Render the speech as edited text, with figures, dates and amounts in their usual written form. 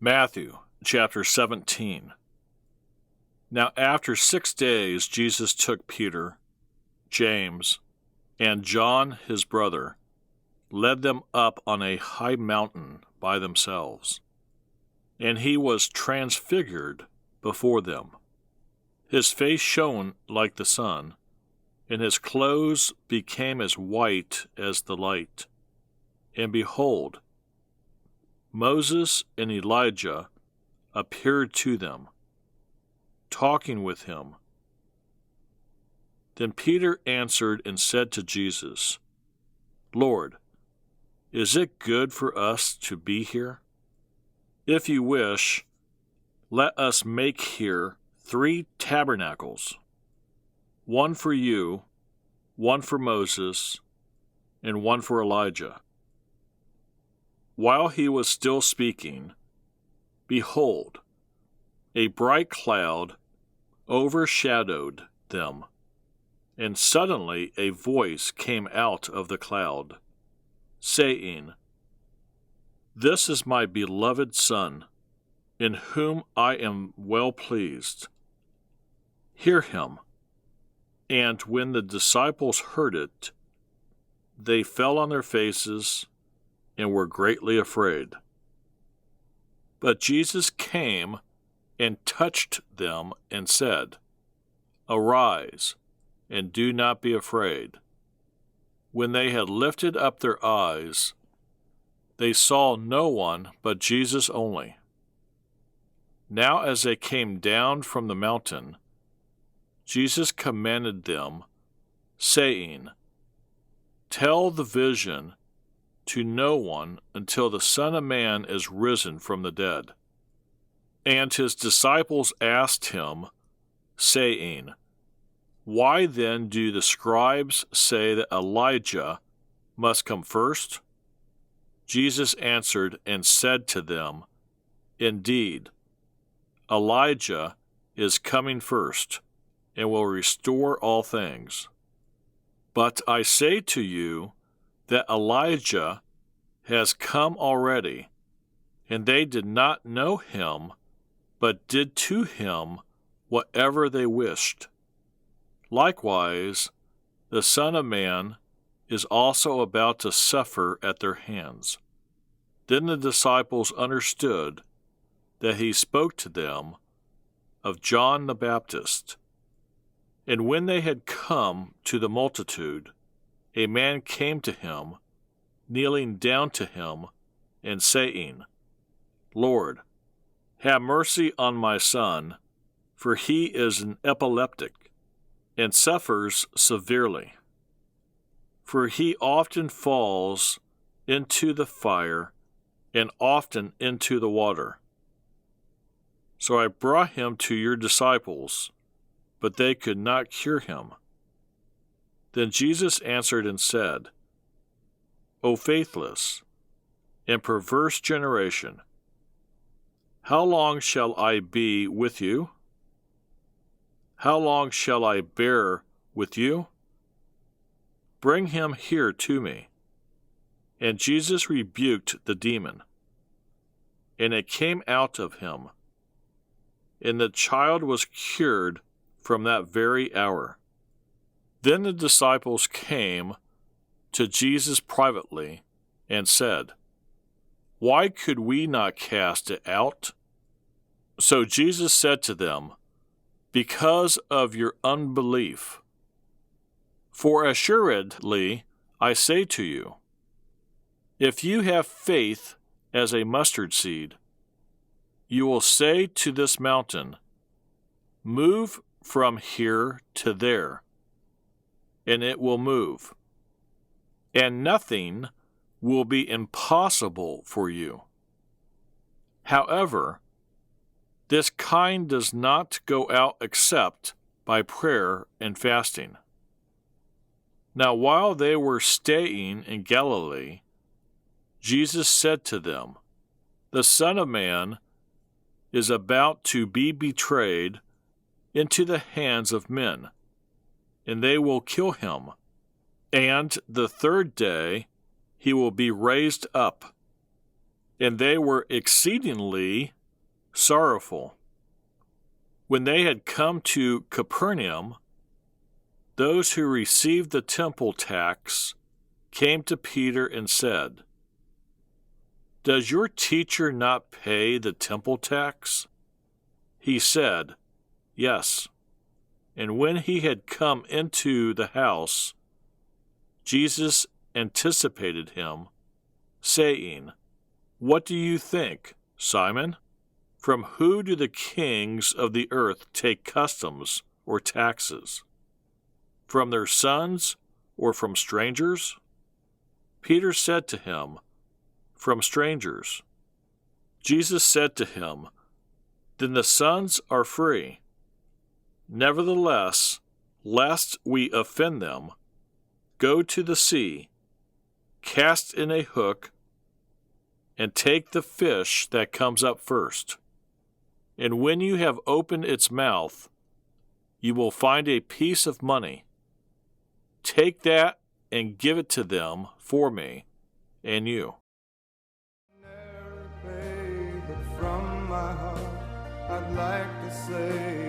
Matthew chapter 17. Now after 6 days Jesus took Peter, James, and John his brother, led them up on a high mountain by themselves. And he was transfigured before them. His face shone like the sun, and his clothes became as white as the light. And behold, Moses and Elijah appeared to them, talking with him. Then Peter answered and said to Jesus, Lord, is it good for us to be here? If you wish, let us make here 3 tabernacles, one for you, one for Moses, and one for Elijah. While he was still speaking, behold, a bright cloud overshadowed them, and suddenly a voice came out of the cloud, saying, This is my beloved Son, in whom I am well pleased. Hear him. And when the disciples heard it, they fell on their faces and were greatly afraid. But Jesus came and touched them and said, Arise, and do not be afraid. When they had lifted up their eyes, they saw no one but Jesus only. Now as they came down from the mountain, Jesus commanded them, saying, Tell the vision to no one until the Son of Man is risen from the dead. And his disciples asked him, saying, Why then do the scribes say that Elijah must come first? Jesus answered and said to them, Indeed, Elijah is coming first, and will restore all things. But I say to you that Elijah has come already, and they did not know him, but did to him whatever they wished. Likewise, the Son of Man is also about to suffer at their hands. Then the disciples understood that he spoke to them of John the Baptist. And when they had come to the multitude, a man came to him, kneeling down to him, and saying, Lord, have mercy on my son, for he is an epileptic, and suffers severely. For he often falls into the fire, and often into the water. So I brought him to your disciples, but they could not cure him. Then Jesus answered and said, O faithless and perverse generation, how long shall I be with you? How long shall I bear with you? Bring him here to me. And Jesus rebuked the demon, and it came out of him, and the child was cured from that very hour. Then the disciples came to Jesus privately and said, Why could we not cast it out? So Jesus said to them, Because of your unbelief. For assuredly I say to you, if you have faith as a mustard seed, you will say to this mountain, Move from here to there, and it will move, and nothing will be impossible for you. However, this kind does not go out except by prayer and fasting. Now while they were staying in Galilee, Jesus said to them, The Son of Man is about to be betrayed into the hands of men, and they will kill him, and the third day he will be raised up. and they were exceedingly sorrowful. When they had come to Capernaum, those who received the temple tax came to Peter and said, "Does your teacher not pay the temple tax?" He said, "Yes." And when he had come into the house, Jesus anticipated him, saying, "What do you think, Simon? From who do the kings of the earth take customs or taxes? From their sons or from strangers?" Peter said to him, "From strangers." Jesus said to him, "Then the sons are free. Nevertheless, lest we offend them, go to the sea, cast in a hook, and take the fish that comes up first. And when you have opened its mouth, you will find a piece of money. Take that and give it to them for me and you." Never pay, but from my heart, I'd like to say